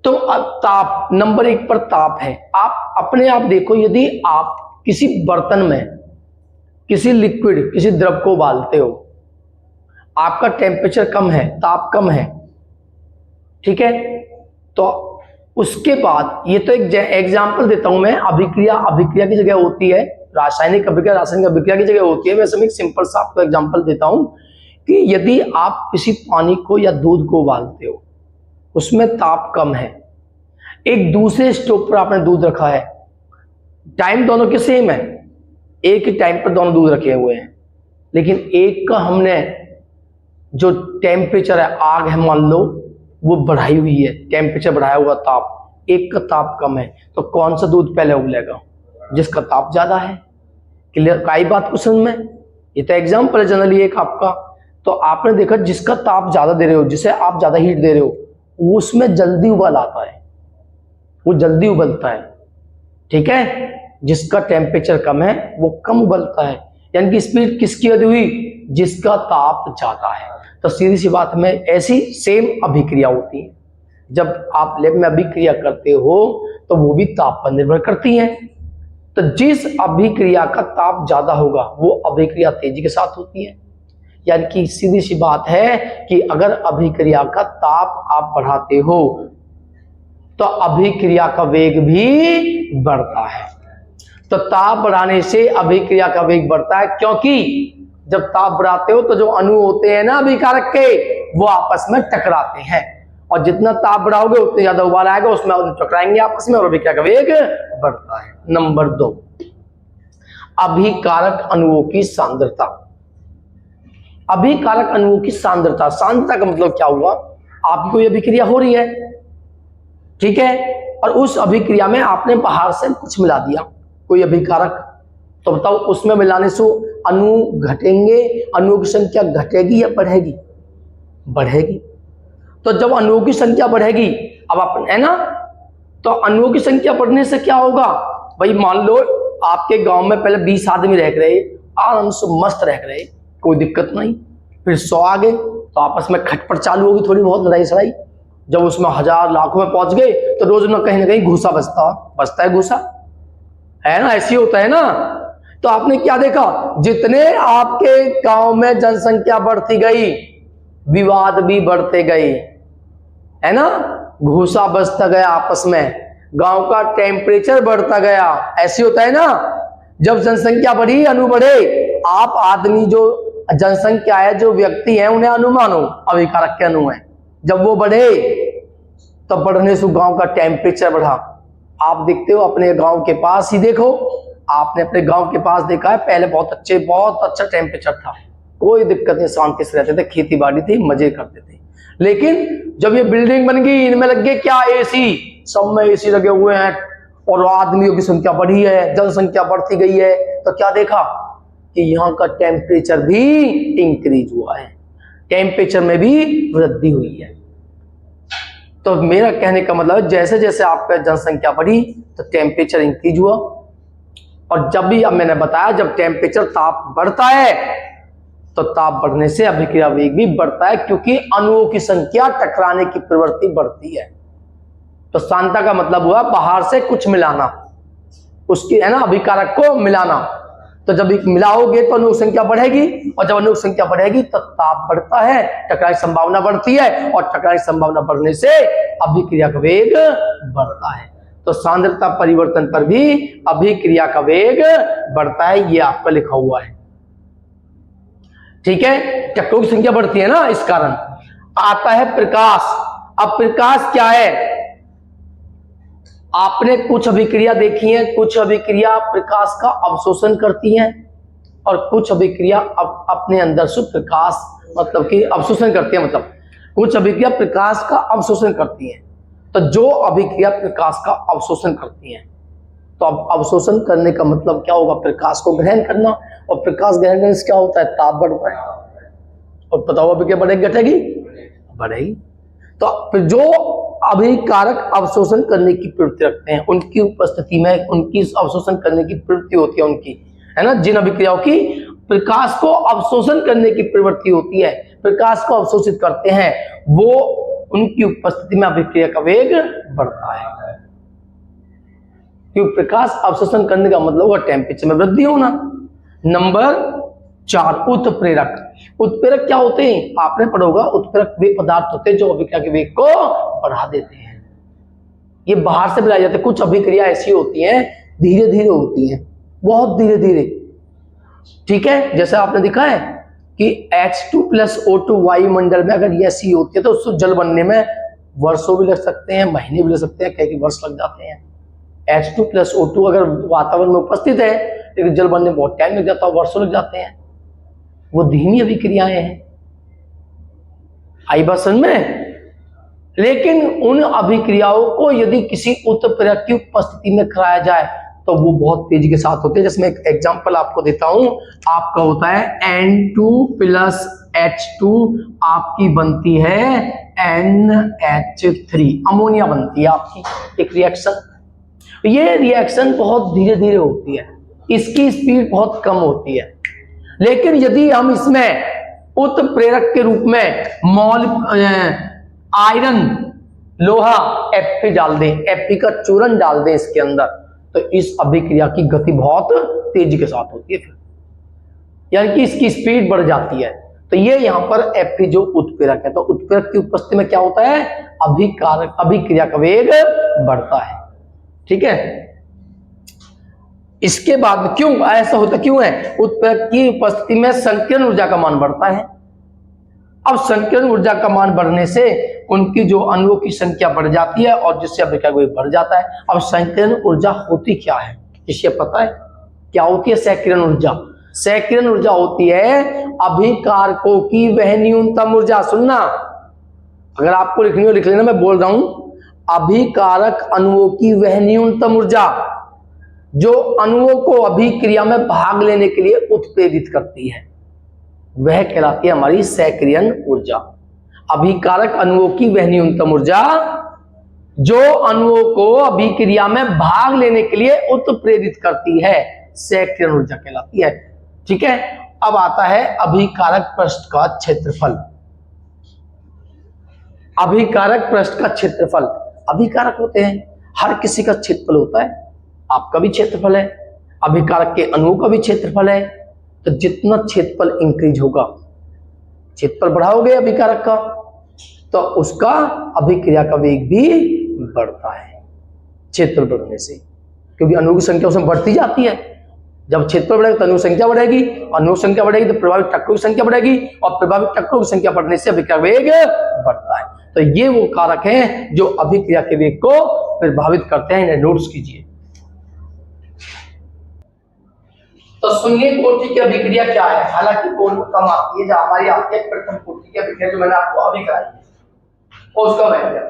तो अब ताप, नंबर 1 पर ताप है। आप अपने आप देखो, यदि आप किसी बर्तन में किसी लिक्विड, किसी द्रव को उबालते हो, आपका टेम्परेचर कम है, ताप कम है, ठीक है, तो उसके बाद, ये तो एक एग्जांपल देता हूं मैं, अभिक्रिया की जगह होती है रासायनिक अभिक्रिया, रासायनिक अभिक्रिया की जगह होती है। वैसे मैं एक सिंपल सा आपको एग्जांपल देता हूं कि यदि आप किसी पानी को या दूध को उबालते हो, उसमें ताप कम है, एक दूसरे स्टोव पर आपने दूध रखा है, टाइम दोनों के सेम है, एक ही टाइम पर दोनों दूध रखे हुए हैं, लेकिन एक का हमने जो टेम्परेचर है, आग है मान लो, वो बढ़ाई हुई है, टेम्परेचर बढ़ाया हुआ ताप, एक का ताप कम है, तो कौन सा दूध पहले उबलेगा? जिसका ताप ज्यादा है। क्लियर? काई बात को समझ में? ये तो एग्जाम्पल है जनरली एक आपका। तो आपने देखा जिसका ताप ज्यादा दे रहे हो, जिसे आप ज्यादा हीट दे रहे हो, उसमें जल्दी उबाल आता है, वो जल्दी उबलता है, ठीक है। जिसका टेम्परेचर कम है वो कम उबलता है, यानी कि स्पीड किसकी अधिक हुई? जिसका ताप ज्यादा है। तो सीधी सी बात में ऐसी सेम अभिक्रिया होती है। जब आप लैब में अभिक्रिया करते हो तो वो भी ताप पर निर्भर करती है। तो जिस अभिक्रिया का ताप ज्यादा होगा वो अभिक्रिया तेजी के साथ होती है। यानी कि सीधी सी बात है कि अगर अभिक्रिया का ताप आप बढ़ाते हो तो अभिक्रिया का वेग भी बढ़ता है। तो ताप बढ़ाने से अभिक्रिया का वेग बढ़ता है, क्योंकि जब ताप बढ़ाते हो तो जो अणु होते हैं ना अभिकारक के, वो आपस में टकराते हैं, और जितना ताप बढ़ाओगे उतने ज्यादा उबाल आएगा, उसमें टकराएंगे आपस में और अभिक्रिया का वेग बढ़ता है। नंबर 2, अभिकारक अणुओं की सांद्रता। अभिकारक अणुओं की सांद्रता, सांद्रता का मतलब क्या हुआ, आपकी कोई अभिक्रिया हो रही है, ठीक है, और उस अभिक्रिया में आपने बाहर से कुछ मिला दिया, कोई अभिकारक, तो बताओ उसमें मिलाने से अणु घटेंगे, अणुओं की संख्या घटेगी या बढ़ेगी? बढ़ेगी। तो जब अणुओं की संख्या बढ़ेगी, अब आप है ना, तो अणुओं की संख्या बढ़ने से क्या होगा भाई, मान लो आपके गांव में पहले 20 आदमी रह रहे, आराम से मस्त रह रहे, कोई दिक्कत नहीं, फिर 100 आ गए तो आपस में खटपट चालू होगी, थोड़ी बहुत लड़ाई सड़ाई, जब उसमें 1000 लाखों में पहुंच गए तो रोज ना कहीं घूसा बचता है घूसा, है ना, ऐसी होता है ना। तो आपने क्या देखा, जितने आपके गांव में जनसंख्या बढ़ती गई, विवाद भी बढ़ते गए, है ना, घूसा बचता गया आपस में, गांव का टेम्परेचर बढ़ता गया, ऐसे होता है ना। जब जनसंख्या बढ़ी, अणु बढ़े, आप आदमी जो जनसंख्या है, जो व्यक्ति है, उन्हें अणु मानो, अभिकारक के अणु है, जब वो बढ़े तब बढ़ने से गांव का टेम्परेचर बढ़ा। आप देखते हो अपने गांव के पास ही देखो, आपने अपने गांव के पास देखा है, पहले बहुत अच्छा टेम्परेचर था, कोई दिक्कत नहीं, शांति से रहते थे, खेती बाड़ी थी, मजे करते थे। लेकिन जब ये बिल्डिंग बन गई, इनमें लग गए क्या, एसी, सब में एसी लगे हुए हैं, और आदमियों की संख्या बढ़ी है, जनसंख्या बढ़ती गई है, तो क्या देखा कि यहाँ का टेम्परेचर भी इंक्रीज हुआ है, टेम्परेचर में भी वृद्धि हुई है। तो मेरा कहने का मतलब है, जैसे जैसे आपका जनसंख्या बढ़ी तो टेम्परेचर इंक्रीज हुआ, और जब भी, अब मैंने बताया, जब टेम्परेचर, ताप बढ़ता है तो ताप बढ़ने से अभिक्रिया वेग भी बढ़ता है, क्योंकि अणुओं की संख्या टकराने की प्रवृत्ति बढ़ती है। तो सांद्रता का मतलब हुआ बाहर से कुछ मिलाना, उसकी, है ना, अभिकारक को मिलाना। तो जब मिलाओगे तो अणु संख्या बढ़ेगी, और जब अणु संख्या बढ़ेगी तो ताप बढ़ता है, टकराने की संभावना बढ़ती है, और टकराने की संभावना बढ़ने से अभिक्रिया का वेग बढ़ता है। तो सांद्रता परिवर्तन पर भी अभिक्रिया का वेग बढ़ता है, ये आपका लिखा हुआ है, ठीक है। टक्करों की संख्या बढ़ती है ना, इस कारण। आता है प्रकाश। अब प्रकाश क्या है, आपने कुछ अभिक्रिया देखी है, कुछ अभिक्रिया प्रकाश का अवशोषण करती हैं, और कुछ अभिक्रिया अपने अंदर से प्रकाश, मतलब कि अवशोषण करती है, मतलब कुछ अभिक्रिया प्रकाश का अवशोषण करती हैं। तो जो अभिक्रिया प्रकाश का अवशोषण करती हैं, तो अब अवशोषण करने का मतलब क्या होगा, प्रकाश को ग्रहण करना, और प्रकाश ग्रहण करने से क्या होता है, ताप बढ़ता है, और बताओ अभिक्रिया बढ़ेगी घटेगी, बढ़ेगी। तो फिर जो अभिकारक अवशोषण करने की प्रवृत्ति रखते हैं, उनकी उपस्थिति में उनकी अवशोषण करने की प्रवृत्ति होती है उनकी, है ना, जिन अभिक्रियाओं की प्रकाश को अवशोषण करने की प्रवृत्ति होती है, प्रकाश को अवशोषित करते हैं, वो उनकी उपस्थिति में अभिक्रिया का वेग बढ़ता है। क्योंकि प्रकाश अवशोषण करने का मतलब हुआ टेम्परेचर में वृद्धि होना। नंबर 4, उत्प्रेरक। उत्प्रेरक क्या होते हैं, आपने पढ़ा होगा, उत्प्रेरक वे पदार्थ होते हैं जो अभिक्रिया के वेग को बढ़ा देते हैं। ये बाहर से मिलाए जाते हैं। कुछ अभिक्रिया ऐसी होती हैं धीरे धीरे होती हैं, बहुत धीरे धीरे, ठीक है। जैसे आपने देखा है कि H2+O2 वायुमंडल में अगर ये ऐसी होती है तो उसको जल बनने में वर्षों भी लग सकते हैं, महीने भी लग सकते हैं, कई वर्ष लग जाते हैं। H2+O2 अगर वातावरण में उपस्थित है, लेकिन जल बनने में बहुत टाइम लग जाता है, वर्षों लग जाते हैं। वो धीमी अभिक्रियाएं हैं, आई बात समझ में। लेकिन उन अभिक्रियाओं को यदि किसी उत्प्रेरक की उपस्थिति में कराया जाए तो वो बहुत तेजी के साथ होते हैं। जैसे मैं एक एग्जांपल आपको देता हूं, आपका होता है N2+H2, आपकी बनती है NH3, अमोनिया बनती है आपकी एक रिएक्शन। ये रिएक्शन बहुत धीरे धीरे होती है, इसकी स्पीड बहुत कम होती है। लेकिन यदि हम इसमें उत्प्रेरक के रूप में आयरन, लोहा, Fe डाल दें, Fe का चूर्ण डाल दें इसके अंदर, तो इस अभिक्रिया की गति बहुत तेजी के साथ होती है, फिर यानी कि इसकी स्पीड बढ़ जाती है। तो ये यहाँ पर Fe जो उत्प्रेरक है, तो उत्प्रेरक की उपस्थिति में क्या होता है, अभिक्रिया का वेग बढ़ता है, ठीक है। इसके बाद में क्यों ऐसा होता क्यों है? उत्प्रेरक की उपस्थिति में संकीर्ण ऊर्जा का मान बढ़ता है। अब संकीर्ण ऊर्जा का मान बढ़ने से उनकी जो अणुओं की संख्या बढ़ जाती है और जिससे अभिक्रिया वेग बढ़ जाता है। अब संकीर्ण ऊर्जा होती क्या है, किसे पता है क्या होती है संकीर्ण ऊर्जा? संकीर्ण ऊर्जा होती है अभिकारकों की वह न्यूनतम ऊर्जा। सुनना, अगर आपको लिखनी हो लिख लेना, मैं बोल रहा हूं अभिकारक अणुओं की वह न्यूनतम ऊर्जा जो अणुओं को अभिक्रिया में भाग लेने के लिए उत्प्रेरित करती है, वह कहलाती है हमारी सक्रियण ऊर्जा। अभिकारक अणुओं की वह न्यूनतम ऊर्जा जो अणुओं को अभिक्रिया में भाग लेने के लिए उत्प्रेरित करती है, सक्रियण ऊर्जा कहलाती है। ठीक है, अब आता है अभिकारक पृष्ठ का क्षेत्रफल। अभिकारक पृष्ठ का क्षेत्रफल, अभिकारक होते हैं, हर किसी का क्षेत्रफल होता है, आपका भी क्षेत्रफल है, अभिकारक के अणुओं का भी क्षेत्रफल है। तो जितना क्षेत्रफल इंक्रीज होगा, क्षेत्रफल बढ़ाओगे अभिकारक का, तो उसका अभिक्रिया का वेग भी बढ़ता है क्षेत्रफल बढ़ने से, क्योंकि अणुओं की संख्या उसमें बढ़ती जाती है। जब क्षेत्रफल बढ़ेगा तो अणु संख्या बढ़ेगी, अणु संख्या बढ़ेगी तो प्रभावित टक्करों की संख्या बढ़ेगी, और प्रभावित टक्करों की संख्या बढ़ने से अभिक्रिया वेग बढ़ता है। तो ये वो कारक हैं जो अभिक्रिया के वेग को प्रभावित करते हैं, इन्हें नोट्स कीजिए। तो शून्य कोटि की अभिक्रिया क्या है? हालांकि कौन कम आती है, जो हमारी आती है प्रथम कोटि की अभिक्रिया, जो मैंने आपको अभी कराई है, और उसका व्यंजक।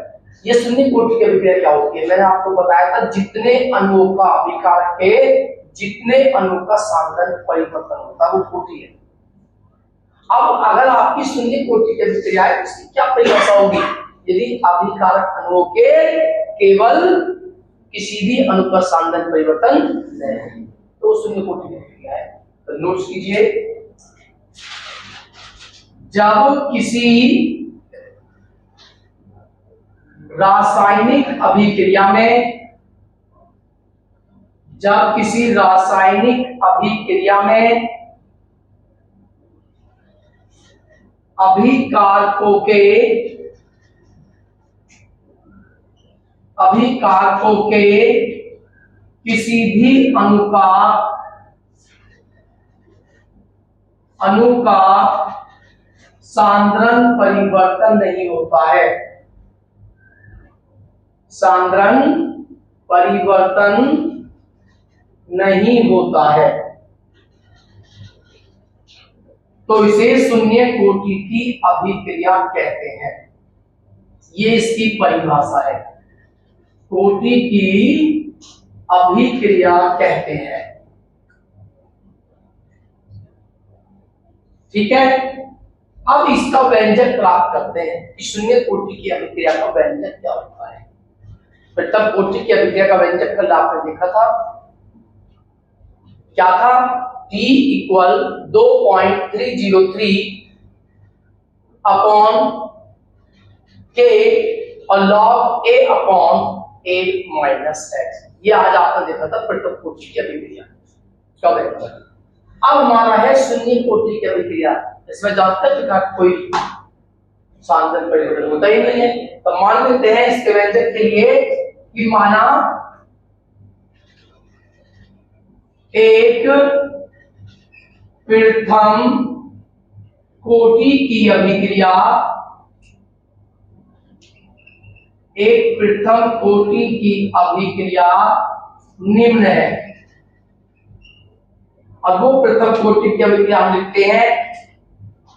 ये शून्य कोटि की अभिक्रिया क्या होती है? मैंने आपको बताया था जितने अणुओं का अभिकारक के जितने अणु का सांद्रण परिवर्तन होता है वो कोटि है। अब अगर आपकी शून्य कोटि की अभिक्रिया है, इसकी क्या परिभाषा होगी? यदि अभिकारक अणुओं के केवल किसी भी अणु का सांद्रण परिवर्तन नहीं, तो शून्य कोटि की अभिक्रिया है। तो नोट्स कीजिए, जब किसी रासायनिक अभिक्रिया में अभिकारकों के किसी भी अणु का सांद्रण परिवर्तन नहीं होता है, सांद्रण परिवर्तन नहीं होता है, तो इसे शून्य कोटि की अभिक्रिया कहते हैं। ये इसकी परिभाषा है, कोटि की अभिक्रिया कहते हैं। ठीक है, अब इसका व्यंजक प्राप्त करते हैं कि शून्य कोटि की अभिक्रिया का व्यंजक क्या होता है। प्रथम कोटि की अभिक्रिया का व्यंजक कल आपने देखा था, क्या था? T इक्वल 2.303 अपॉन K और log A upon A minus x। ये आज आपने देखा था प्रथम कोटि की अभिक्रिया का व्यंजक। अब हमारा है शून्य कोटि की अभिक्रिया, इसमें जब तक कोई सांद्रण परिवर्तन होता ही नहीं है, तो मान लेते हैं इसके व्यंजक के लिए कि माना एक प्रथम कोटि की अभिक्रिया, एक प्रथम कोटि की अभिक्रिया निम्न है, और वो प्रथम कोटि की अभिक्रिया हम लिखते हैं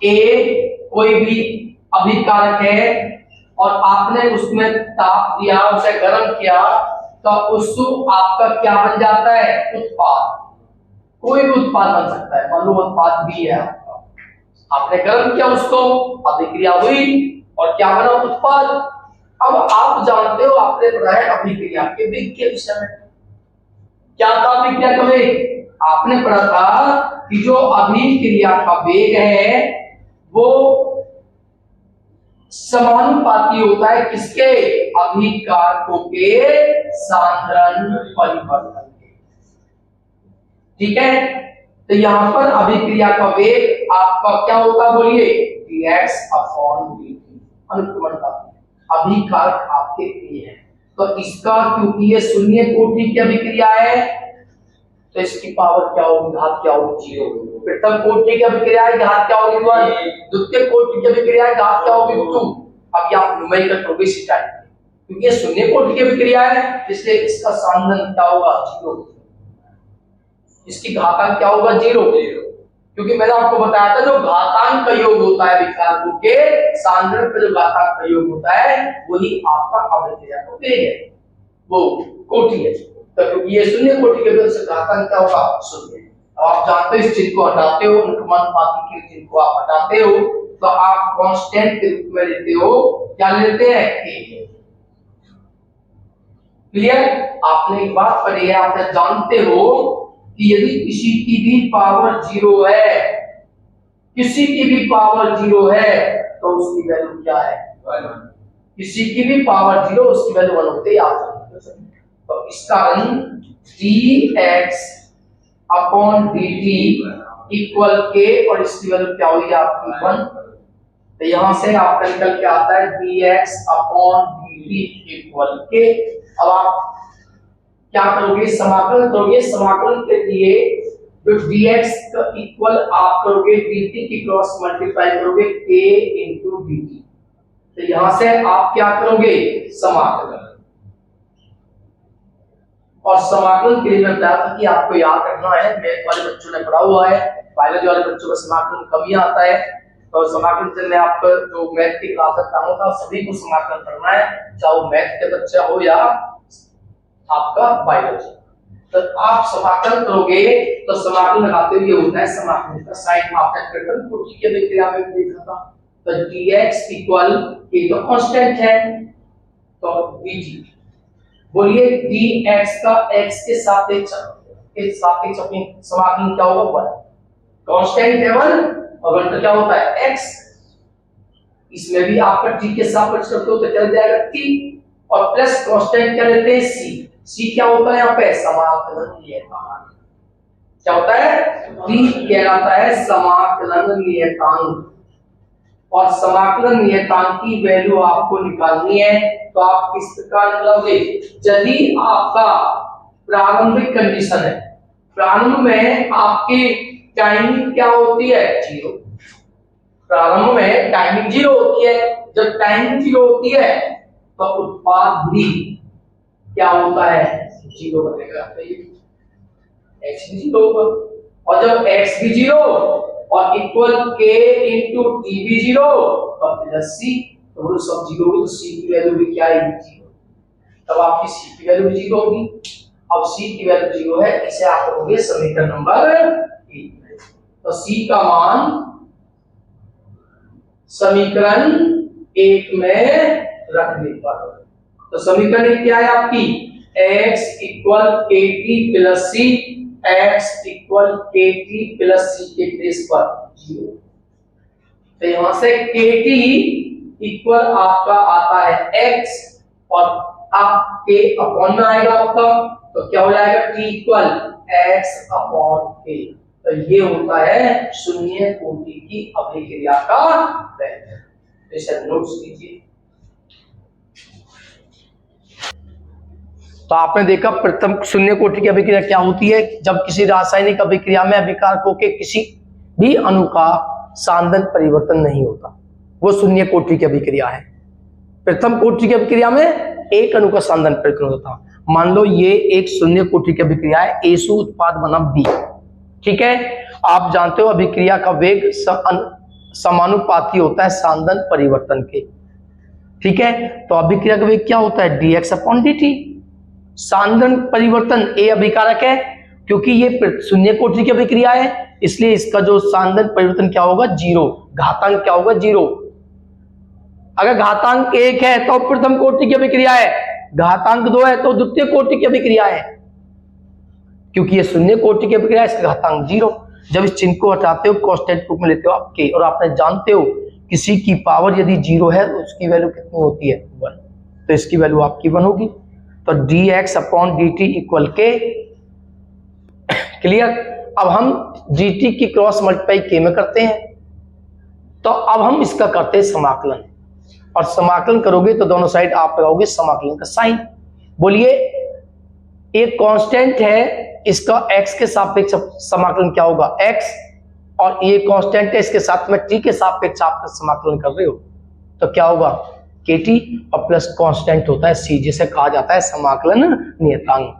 ए कोई भी अभिकारक है और आपने उसमें ताप दिया, उसे गर्म किया, तो उससे आपका क्या बन जाता है? उत्पाद। कोई भी उत्पाद बन सकता है, मान लो उत्पाद बी है आपका, आपने गर्म किया उसको, अभिक्रिया हुई और क्या बना? उत्पाद। अब आप जानते हो, आपने पढ़ा है अभिक्रिया के वेग के विषय में। क्या था अभिक्रिया का वेग? आपने पढ़ा था कि जो अभिक्रिया का वेग है वो समानुपाती होता है किसके? अभिकारकों के सांद्रण परिवर्तन के। ठीक है, तो यहां पर अभिक्रिया का वेग आपका क्या होगा? बोलिए, dx अपॉन dt। अनुक्रमण का अभिकारक आपके A है, तो इसका क्योंकि ये शून्य कोटि की अभिक्रिया है, तो इसकी पावर क्या होगी, घात क्या होगी, 0। प्रथम कोटि की अभिक्रिया है, घात क्या होगी 1। द्वितीय कोटि की अभिक्रिया है, घात क्या होगी 2। अब ये आप न्यूमेरिकल करोगे इसी टाइप, क्योंकि ये शून्य कोटि की अभिक्रिया है, इसलिए इसका सांद्रण क्या होगा 0, इसकी घातांक क्या होगा 0, क्योंकि मैंने आपको बताया था जो घातांक का योग होता है विकारकों के सांद्रण का जो घातांक का योग होता है वही आपका अभिक्रिया का वेग है, वो कोटि है। तो क्योंकि ये शून्य कोटि के वजह से घातांक क्या होगा 0। अब आप जानते हो इस चिन्ह को हटाते हो, अनुक्रमानुपाती के चिन्ह को आप हटाते हो तो आप कांस्टेंट के रूप में लेते हो, क्या लेते हैं k। क्लियर? आपने एक बात पढ़ी है, आप जानते हो कि यदि किसी की भी पावर 0 है, किसी की भी पावर 0 है तो उसकी वैल्यू क्या है 1। किसी की भी पावर 0 उसकी वैल्यू 1 होती है, आप जानते हो। तो इस कारण dx upon dt equal k और इसकी वैल्यू क्या हुई आपकी 1। तो यहां से आपका निकल के आता है dx upon dt equal k। अब आप क्या करोगे, समाकलन करोगे। समाकलन के लिए जो dx का इक्वल आप करोगे dt की क्रॉस मल्टीप्लाई करोगे k इंटू dt। तो यहां से आप क्या करोगे, समाकलन। और समाकलन के लिए मैं बताया था कि आपको याद रखना है, मैथ वाले बच्चों ने पढ़ा हुआ है, बायोलॉजी वाले बच्चों का समाकलन कम ही आता है। तो समाकलन से मैं आपको जो मैथ की क्लास कराऊंगा था सभी को समाकलन करना है, चाहे वो मैथ के बच्चा हो या आपका बायोलॉजी। तो आप समाकलन करोगे तो समाकलन लगाते हुए होता है समाकलन का साइन। आपने प्रथम कोटि की अभिक्रिया में देखा था, तो dx इक्वल ये तो कांस्टेंट है, तो dt बोलिए dx का x के सापेक्ष अपनी समाकलन क्या होगा 1। कांस्टेंट है 1 और 1 क्या होता है x। इसमें भी आपका t के सापेक्ष करते हो तो चल जाएगा t और प्लस कांस्टेंट क्या लेते हैं c क्या होता है यहाँ पे समाकलन नियतांक। क्या होता है t कहलाता है समाकलन नियतांक। और समाकलन नियतांक की वैल्यू आपको निकालनी है तो आप किस प्रकार निकालोगे, यदि आपका प्रारंभिक कंडीशन है, प्रारंभ में आपकी टाइमिंग क्या होती है 0, प्रारंभ में टाइमिंग 0 होती है। जब टाइमिंग 0 होती है तो उत्पाद भी क्या होता है 0 बनेगा, x भी 0 होगा। और जब x भी 0 और इक्वल k इंटू t भी 0 और प्लस c, तो वो सब 0 होगी तो c की वैल्यू भी क्या आएगी 0, तब आपकी c की वैल्यू भी 0 होगी। अब c की वैल्यू 0 है, इसे आप करोगे समीकरण नंबर 1। तो c का मान समीकरण 1 में रखने पर, तो समीकरण 1 क्या है आपकी x equal kt plus c, x equal kt plus c के प्लेस पर 0। तो यहां से kt इक्वल आपका आता है x और आप k अपॉन में आएगा आपका, तो क्या हो जाएगा t equal x upon k। तो ये होता है शून्य कोटि की अभिक्रिया का वेग। इसे नोट्स कीजिए। तो आपने देखा प्रथम शून्य कोटि की अभिक्रिया क्या होती है, जब किसी रासायनिक अभिक्रिया में अभिकारकों के किसी भी अणु का सांद्रण परिवर्तन नहीं होता, वो शून्य कोटि की अभिक्रिया है। प्रथम कोटि की अभिक्रिया में एक अणु का सांद्रण परिवर्तन होता। मान लो ये एक शून्य कोटि की अभिक्रिया है, A उत्पाद बना B, ठीक है। आप जानते हो अभिक्रिया का वेग समानुपाती होता है सांद्रण परिवर्तन के, ठीक है। तो अभिक्रिया का वेग क्या होता है dx अपॉन dt। सांद्रण परिवर्तन A अभिकारक है, क्योंकि ये शून्य कोटि की अभिक्रिया है इसलिए इसका जो सांद्रण परिवर्तन क्या होगा 0, घातांक क्या होगा 0। अगर घातांक 1 है तो प्रथम कोटि की अभिक्रिया है, घातांक 2 है तो द्वितीय कोटि की अभिक्रिया है। क्योंकि ये शून्य कोटि की अभिक्रिया है, इसका घातांक 0। जब इस चिन्ह को हटाते हो कांस्टेंट रूप में लेते हो आप k, और आपने जानते हो किसी की पावर यदि 0 है तो उसकी वैल्यू कितनी होती है 1, तो इसकी वैल्यू आपकी 1 होगी। तो dx upon dt equal k। Clear? अब हम dt की क्रॉस मल्टीप्लाई k में करते हैं, तो अब हम इसका करते हैं समाकलन, और समाकलन करोगे तो दोनों साइड आप लगाओगे समाकलन का साइन। बोलिए एक कांस्टेंट है इसका x के सापेक्ष समाकलन क्या होगा, x, और ये कांस्टेंट है, इसके साथ में t के सापेक्ष आप समाकलन कर रहे हो तो क्या होगा kt, और प्लस कांस्टेंट होता है c, जिसे कहा जाता है समाकलन नियतांक।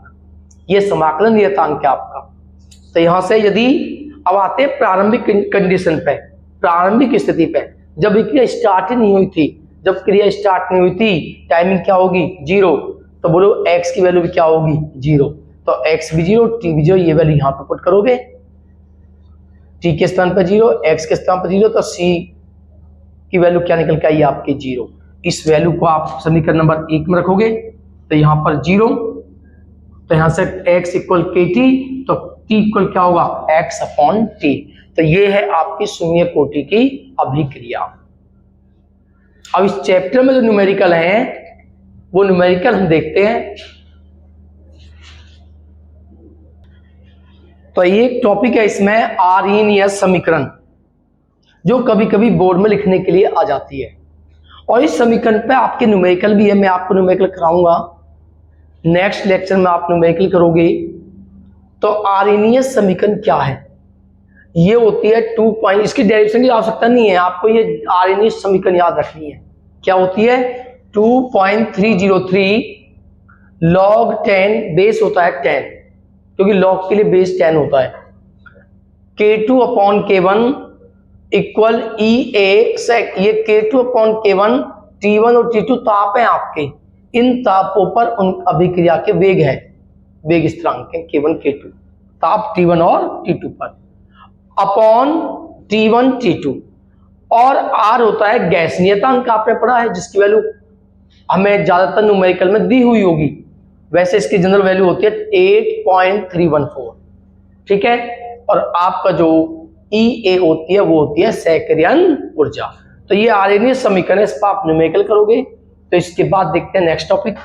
ये समाकलन नियतांक है आपका। तो यहां से यदि अब आते हैं प्रारंभिक कंडीशन पे, प्रारंभिक स्थिति पे, जब क्रिया स्टार्ट ही नहीं हुई थी, जब क्रिया स्टार्ट नहीं हुई थी, टाइमिंग क्या होगी 0, तो बोलो x की वैल्यू भी क्या होगी 0, तो x भी 0, t भी 0, ये वैल्यू यहां पे पुट करोगे, t के स्थान पर 0, x के स्थान पर 0, तो c की वैल्यू क्या निकल के आई आपकी 0। इस वैल्यू को आप समीकरण नंबर 1 में रखोगे तो यहां पर 0, तो यहां से x इक्वल kt, तो t इक्वल क्या होगा x अपॉन t। तो ये है आपकी शून्य कोटि की अभिक्रिया। अब इस चैप्टर में जो न्यूमेरिकल हैं वो न्यूमेरिकल हम देखते हैं। तो ये एक टॉपिक है इसमें आर्हीनियस समीकरण, जो कभी कभी बोर्ड में लिखने के लिए आ जाती है, और इस समीकरण पे आपके न्यूमेरिकल भी है। मैं आपको न्यूमेरिकल कराऊंगा नेक्स्ट लेक्चर में, आप न्यूमेरिकल करोगे। तो आर्हीनियस समीकरण क्या है, ये होती है 2 पॉइंट, इसकी डेरिवेशन की आवश्यकता नहीं है, आपको ये आर्हीनियस समीकरण याद रखनी है। क्या होती है 2.303 log 10, बेस होता है 10, क्योंकि log के लिए बेस 10 होता है, K2 upon K1 equal EA सेक। ये K2 अपॉन K1, T1 और T2 ताप है आपके, इन तापों पर उन अभिक्रिया के वेग है, वेग स्थिरांक है K1 K2, ताप T1 और T2 पर, अपॉन T1 T2, और R होता है गैस नियतांक, आपने पढ़ा है, जिसकी वैल्यू हमें ज्यादातर न्यूमेरिकल में दी हुई होगी, वैसे इसकी जनरल वैल्यू होती है 8.314, ठीक है। और आपका जो EA होती है वो होती है सेकेरियन ऊर्जा। तो ये आर्हीनियस समीकरण है, इस पर आप न्यूमेरिकल करोगे। तो इसके बाद देखते हैं नेक्स्ट टॉपिक।